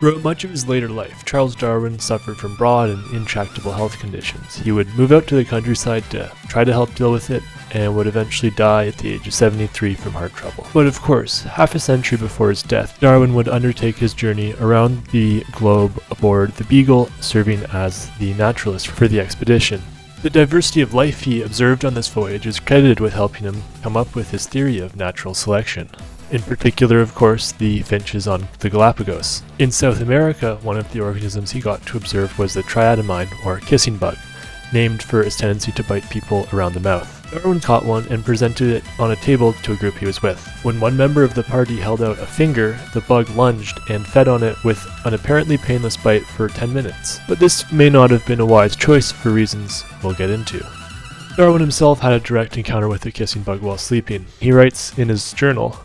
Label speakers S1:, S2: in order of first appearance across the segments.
S1: Throughout much of his later life, Charles Darwin suffered from broad and intractable health conditions. He would move out to the countryside to try to help deal with it, and would eventually die at the age of 73 from heart trouble. But of course, half a century before his death, Darwin would undertake his journey around the globe aboard the Beagle, serving as the naturalist for the expedition. The diversity of life he observed on this voyage is credited with helping him come up with his theory of natural selection. In particular, of course, the finches on the Galapagos. In South America, one of the organisms he got to observe was the triatomine, or kissing bug, named for its tendency to bite people around the mouth. Darwin caught one and presented it on a table to a group he was with. When one member of the party held out a finger, the bug lunged and fed on it with an apparently painless bite for 10 minutes. But this may not have been a wise choice for reasons we'll get into. Darwin himself had a direct encounter with the kissing bug while sleeping. He writes in his journal,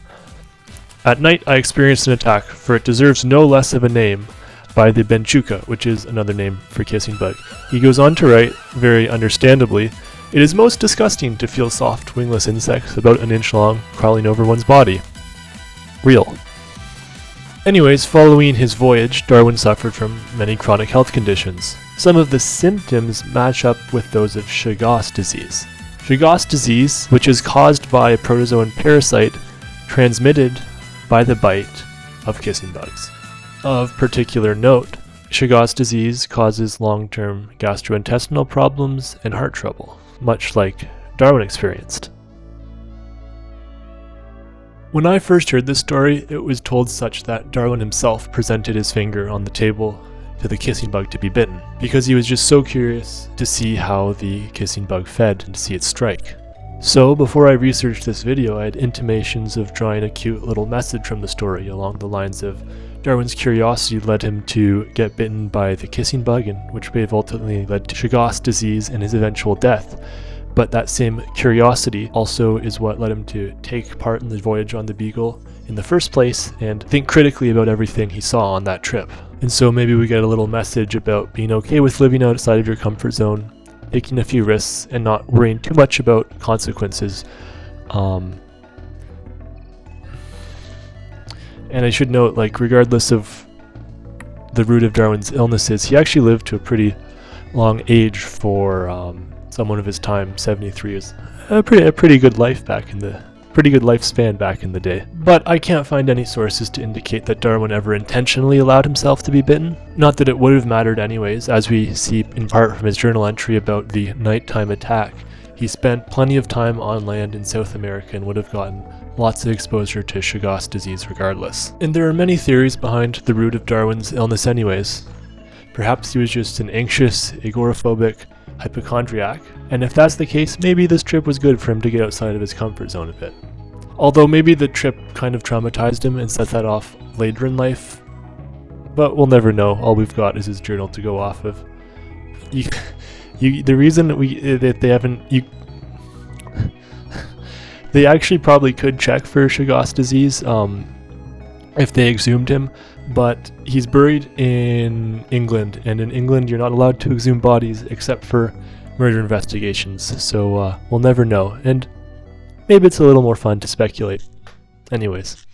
S1: "At night I experienced an attack, for it deserves no less of a name, by the benchuca, which is another name for kissing bug." He goes on to write, very understandably, "It is most disgusting to feel soft wingless insects about an inch long crawling over one's body." Real. Anyways, following his voyage, Darwin suffered from many chronic health conditions. Some of the symptoms match up with those of Chagas disease. Chagas disease, which is caused by a protozoan parasite transmitted by the bite of kissing bugs. Of particular note, Chagas disease causes long-term gastrointestinal problems and heart trouble, much like Darwin experienced. When I first heard this story, it was told such that Darwin himself presented his finger on the table to the kissing bug to be bitten, because he was just so curious to see how the kissing bug fed and to see it strike. So, before I researched this video, I had intimations of drawing a cute little message from the story along the lines of Darwin's curiosity led him to get bitten by the kissing bug, and which may have ultimately led to Chagas disease and his eventual death. But that same curiosity also is what led him to take part in the voyage on the Beagle in the first place and think critically about everything he saw on that trip. And so maybe we get a little message about being okay with living outside of your comfort zone, taking a few risks, and not worrying too much about consequences. And I should note, regardless of the root of Darwin's illnesses, he actually lived to a pretty long age for someone of his time. 73 is a pretty good lifespan back in the day. But I can't find any sources to indicate that Darwin ever intentionally allowed himself to be bitten. Not that it would have mattered anyways, as we see in part from his journal entry about the nighttime attack. He spent plenty of time on land in South America and would have gotten lots of exposure to Chagas disease regardless. And there are many theories behind the root of Darwin's illness anyways. Perhaps he was just an anxious, agoraphobic hypochondriac, and if that's the case, maybe this trip was good for him to get outside of his comfort zone a bit. Although maybe the trip kind of traumatized him and set that off later in life, but we'll never know. All we've got is his journal to go off of. The reason that they haven't, they actually probably could check for Chagas disease if they exhumed him, but he's buried in England, and in England you're not allowed to exhume bodies except for murder investigations, so we'll never know, and maybe it's a little more fun to speculate. Anyways.